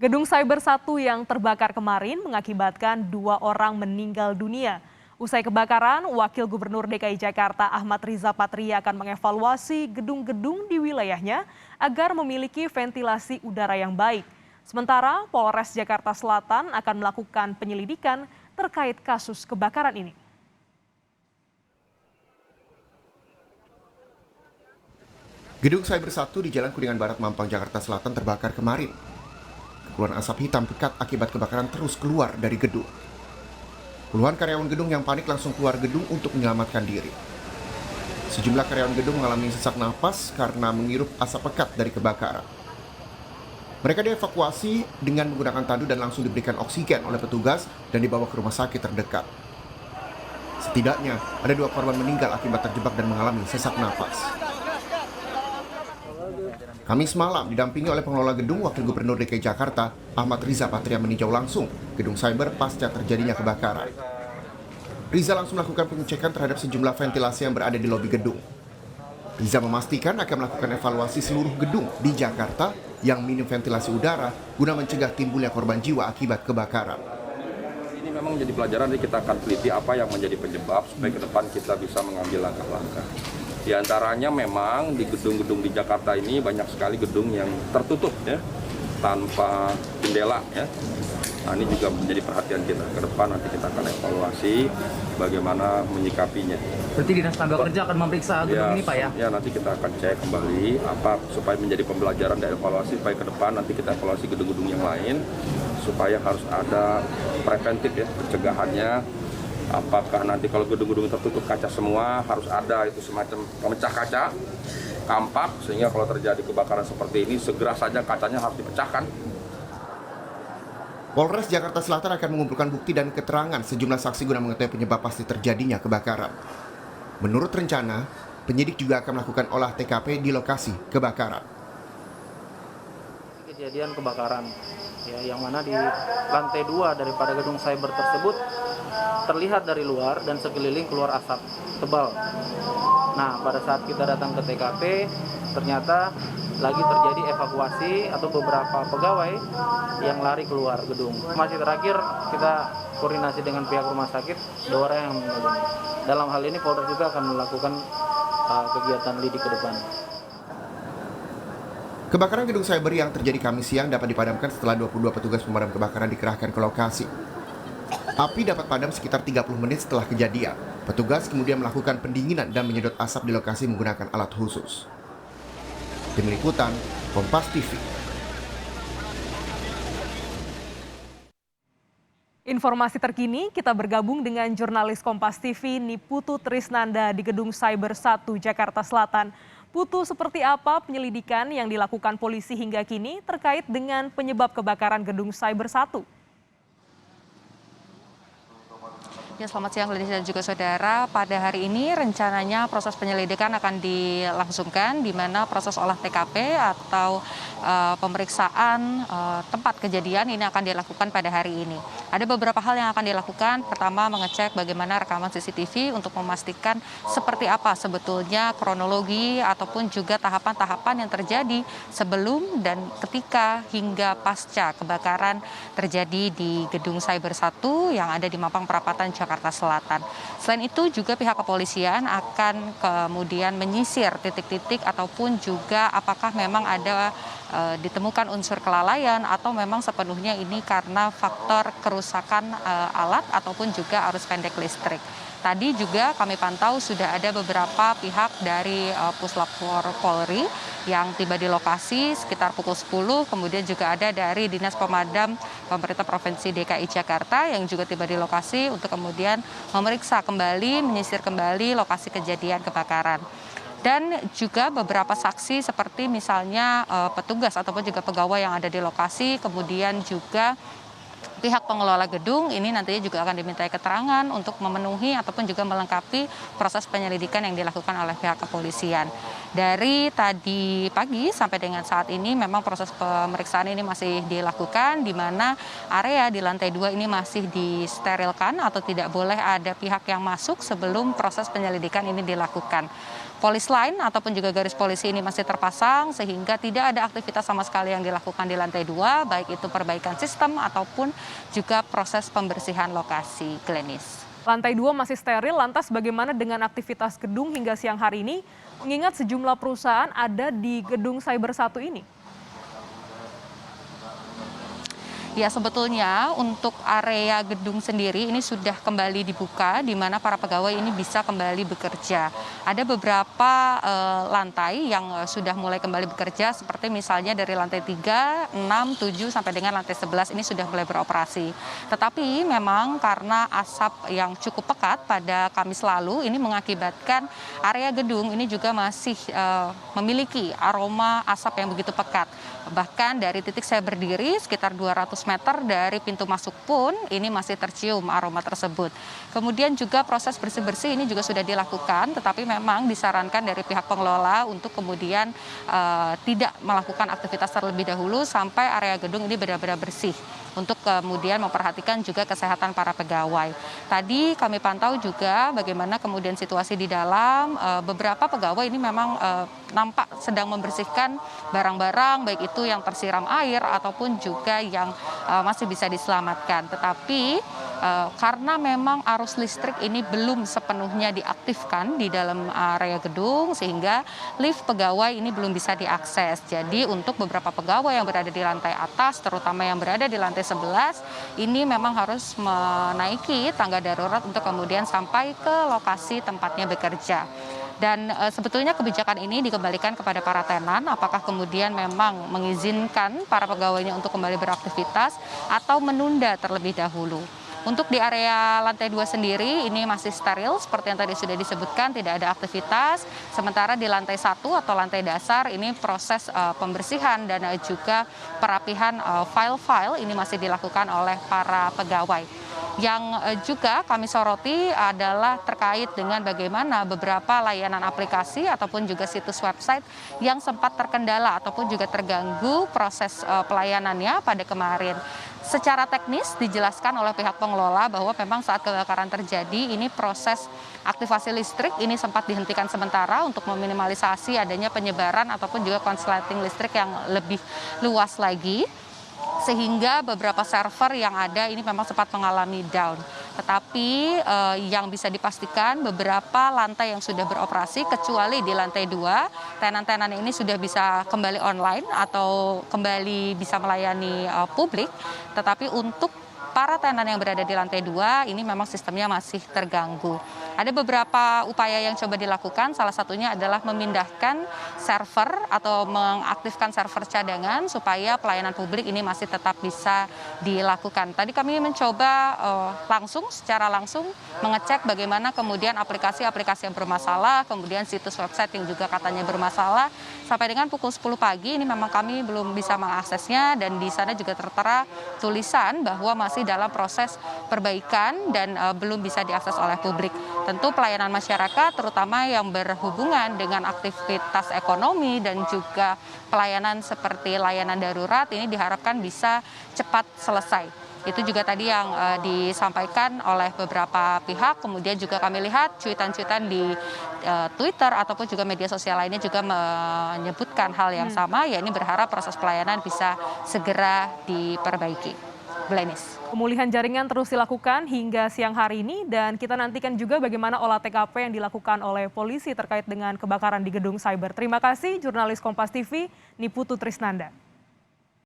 Gedung Cyber 1 yang terbakar kemarin mengakibatkan 2 orang meninggal dunia. Usai kebakaran, Wakil Gubernur DKI Jakarta Ahmad Riza Patria akan mengevaluasi gedung-gedung di wilayahnya agar memiliki ventilasi udara yang baik. Sementara Polres Jakarta Selatan akan melakukan penyelidikan terkait kasus kebakaran ini. Gedung Cyber 1 di Jalan Kuningan Barat, Mampang, Jakarta Selatan terbakar kemarin. Keluaran asap hitam pekat akibat kebakaran terus keluar dari gedung. Puluhan karyawan gedung yang panik langsung keluar gedung untuk menyelamatkan diri. Sejumlah karyawan gedung mengalami sesak napas karena menghirup asap pekat dari kebakaran. Mereka dievakuasi dengan menggunakan tandu dan langsung diberikan oksigen oleh petugas dan dibawa ke rumah sakit terdekat. Setidaknya ada 2 korban meninggal akibat terjebak dan mengalami sesak napas. Kamis malam didampingi oleh pengelola gedung, Wakil Gubernur DKI Jakarta Ahmad Riza Patria meninjau langsung gedung cyber pasca terjadinya kebakaran. Riza langsung melakukan pengecekan terhadap sejumlah ventilasi yang berada di lobi gedung. Riza memastikan akan melakukan evaluasi seluruh gedung di Jakarta yang minim ventilasi udara guna mencegah timbulnya korban jiwa akibat kebakaran. Ini memang jadi pelajaran, jadi kita akan teliti apa yang menjadi penyebab supaya ke depan kita bisa mengambil langkah-langkah. Di antaranya memang di gedung-gedung di Jakarta ini banyak sekali gedung yang tertutup ya, tanpa jendela ya. Nah, ini juga menjadi perhatian kita ke depan, nanti kita akan evaluasi bagaimana menyikapinya. Berarti Dinas Tenaga Kerja akan memeriksa gedung ini Pak ya? Ya, nanti kita akan cek kembali apa supaya menjadi pembelajaran dan evaluasi supaya ke depan nanti kita evaluasi gedung-gedung yang lain supaya harus ada preventif ya, pencegahannya. Apakah nanti kalau gedung-gedung tertutup kaca semua harus ada itu semacam pemecah kaca, kampak, sehingga kalau terjadi kebakaran seperti ini segera saja kacanya harus dipecahkan. Polres Jakarta Selatan akan mengumpulkan bukti dan keterangan sejumlah saksi guna mengetahui penyebab pasti terjadinya kebakaran. Menurut rencana, penyidik juga akan melakukan olah TKP di lokasi kebakaran. Kejadian kebakaran ya, yang mana di lantai 2 daripada gedung cyber tersebut terlihat dari luar dan sekeliling keluar asap tebal. Nah, pada saat kita datang ke TKP, ternyata lagi terjadi evakuasi atau beberapa pegawai yang lari keluar gedung. Masih terakhir kita koordinasi dengan pihak rumah sakit, 2 orang yang meninggal dunia. Dalam hal ini Polres juga akan melakukan kegiatan lidik ke depan. Kebakaran gedung cyber yang terjadi Kamis siang dapat dipadamkan setelah 22 petugas pemadam kebakaran dikerahkan ke lokasi. Api dapat padam sekitar 30 menit setelah kejadian. Petugas kemudian melakukan pendinginan dan menyedot asap di lokasi menggunakan alat khusus. Tim Liputan, Kompas TV. Informasi terkini kita bergabung dengan jurnalis Kompas TV Niputu Trisnanda di Gedung Cyber 1 Jakarta Selatan. Putu, seperti apa penyelidikan yang dilakukan polisi hingga kini terkait dengan penyebab kebakaran Gedung Cyber 1? Ya, selamat siang ladies dan juga saudara. Pada hari ini rencananya proses penyelidikan akan dilangsungkan di mana proses olah TKP atau pemeriksaan tempat kejadian ini akan dilakukan pada hari ini. Ada beberapa hal yang akan dilakukan. Pertama, mengecek bagaimana rekaman CCTV untuk memastikan seperti apa sebetulnya kronologi ataupun juga tahapan-tahapan yang terjadi sebelum dan ketika hingga pasca kebakaran terjadi di Gedung Cyber 1 yang ada di Mampang Perapatan, Jakarta Selatan. Selain itu juga pihak kepolisian akan kemudian menyisir titik-titik ataupun juga apakah memang ada ditemukan unsur kelalaian atau memang sepenuhnya ini karena faktor kerusakan alat ataupun juga arus pendek listrik. Tadi juga kami pantau sudah ada beberapa pihak dari Puslap Polri yang tiba di lokasi sekitar pukul 10, kemudian juga ada dari Dinas Pemadam Pemerintah Provinsi DKI Jakarta yang juga tiba di lokasi untuk kemudian memeriksa kembali, menyisir kembali lokasi kejadian kebakaran. Dan juga beberapa saksi seperti misalnya petugas ataupun juga pegawai yang ada di lokasi, kemudian juga pihak pengelola gedung ini nantinya juga akan dimintai keterangan untuk memenuhi ataupun juga melengkapi proses penyelidikan yang dilakukan oleh pihak kepolisian. Dari tadi pagi sampai dengan saat ini memang proses pemeriksaan ini masih dilakukan, di mana area di lantai 2 ini masih disterilkan atau tidak boleh ada pihak yang masuk sebelum proses penyelidikan ini dilakukan. polis line ataupun juga garis polisi ini masih terpasang sehingga tidak ada aktivitas sama sekali yang dilakukan di lantai 2, baik itu perbaikan sistem ataupun juga proses pembersihan lokasi. Glenis. Lantai 2 masih steril, lantas bagaimana dengan aktivitas gedung hingga siang hari ini? Mengingat sejumlah perusahaan ada di gedung Cyber 1 ini. Ya, sebetulnya untuk area gedung sendiri ini sudah kembali dibuka di mana para pegawai ini bisa kembali bekerja. Ada beberapa lantai yang sudah mulai kembali bekerja seperti misalnya dari lantai 3, 6, 7 sampai dengan lantai 11 ini sudah mulai beroperasi. Tetapi memang karena asap yang cukup pekat pada Kamis lalu ini mengakibatkan area gedung ini juga masih memiliki aroma asap yang begitu pekat. Bahkan dari titik saya berdiri sekitar 200 meter dari pintu masuk pun ini masih tercium aroma tersebut. Kemudian juga proses bersih-bersih ini juga sudah dilakukan, tetapi memang disarankan dari pihak pengelola untuk kemudian tidak melakukan aktivitas terlebih dahulu sampai area gedung ini benar-benar bersih, untuk kemudian memperhatikan juga kesehatan para pegawai. Tadi kami pantau juga bagaimana kemudian situasi di dalam, beberapa pegawai ini memang nampak sedang membersihkan barang-barang baik itu yang tersiram air ataupun juga yang masih bisa diselamatkan. Tetapi karena memang arus listrik ini belum sepenuhnya diaktifkan di dalam area gedung sehingga lift pegawai ini belum bisa diakses. Jadi untuk beberapa pegawai yang berada di lantai atas, terutama yang berada di lantai 11, ini memang harus menaiki tangga darurat untuk kemudian sampai ke lokasi tempatnya bekerja. Dan sebetulnya kebijakan ini dikembalikan kepada para tenan, apakah kemudian memang mengizinkan para pegawainya untuk kembali beraktivitas atau menunda terlebih dahulu. Untuk di area lantai 2 sendiri ini masih steril seperti yang tadi sudah disebutkan, tidak ada aktivitas. Sementara di lantai 1 atau lantai dasar ini proses pembersihan dan juga perapihan file-file ini masih dilakukan oleh para pegawai. Yang juga kami soroti adalah terkait dengan bagaimana beberapa layanan aplikasi ataupun juga situs website yang sempat terkendala ataupun juga terganggu proses pelayanannya pada kemarin. Secara teknis dijelaskan oleh pihak pengelola bahwa memang saat kebakaran terjadi ini proses aktivasi listrik ini sempat dihentikan sementara untuk meminimalisasi adanya penyebaran ataupun juga konsleting listrik yang lebih luas lagi, sehingga beberapa server yang ada ini memang sempat mengalami down. Tetapi yang bisa dipastikan beberapa lantai yang sudah beroperasi kecuali di lantai 2, tenan-tenan ini sudah bisa kembali online atau kembali bisa melayani publik. Tetapi untuk para tenan yang berada di lantai 2 ini memang sistemnya masih terganggu. Ada beberapa upaya yang coba dilakukan, salah satunya adalah memindahkan server atau mengaktifkan server cadangan supaya pelayanan publik ini masih tetap bisa dilakukan. Tadi kami mencoba secara langsung mengecek bagaimana kemudian aplikasi-aplikasi yang bermasalah, kemudian situs website yang juga katanya bermasalah. Sampai dengan pukul 10 pagi ini memang kami belum bisa mengaksesnya dan di sana juga tertera tulisan bahwa masih dalam proses perbaikan dan belum bisa diakses oleh publik. Tentu pelayanan masyarakat terutama yang berhubungan dengan aktivitas ekonomi dan juga pelayanan seperti layanan darurat ini diharapkan bisa cepat selesai. Itu juga tadi yang disampaikan oleh beberapa pihak. Kemudian juga kami lihat cuitan-cuitan di Twitter ataupun juga media sosial lainnya juga menyebutkan hal yang sama, yakni berharap proses pelayanan bisa segera diperbaiki. Glenis. Pemulihan jaringan terus dilakukan hingga siang hari ini dan kita nantikan juga bagaimana olah TKP yang dilakukan oleh polisi terkait dengan kebakaran di gedung Cyber. Terima kasih jurnalis Kompas TV Niputu Trisnanda.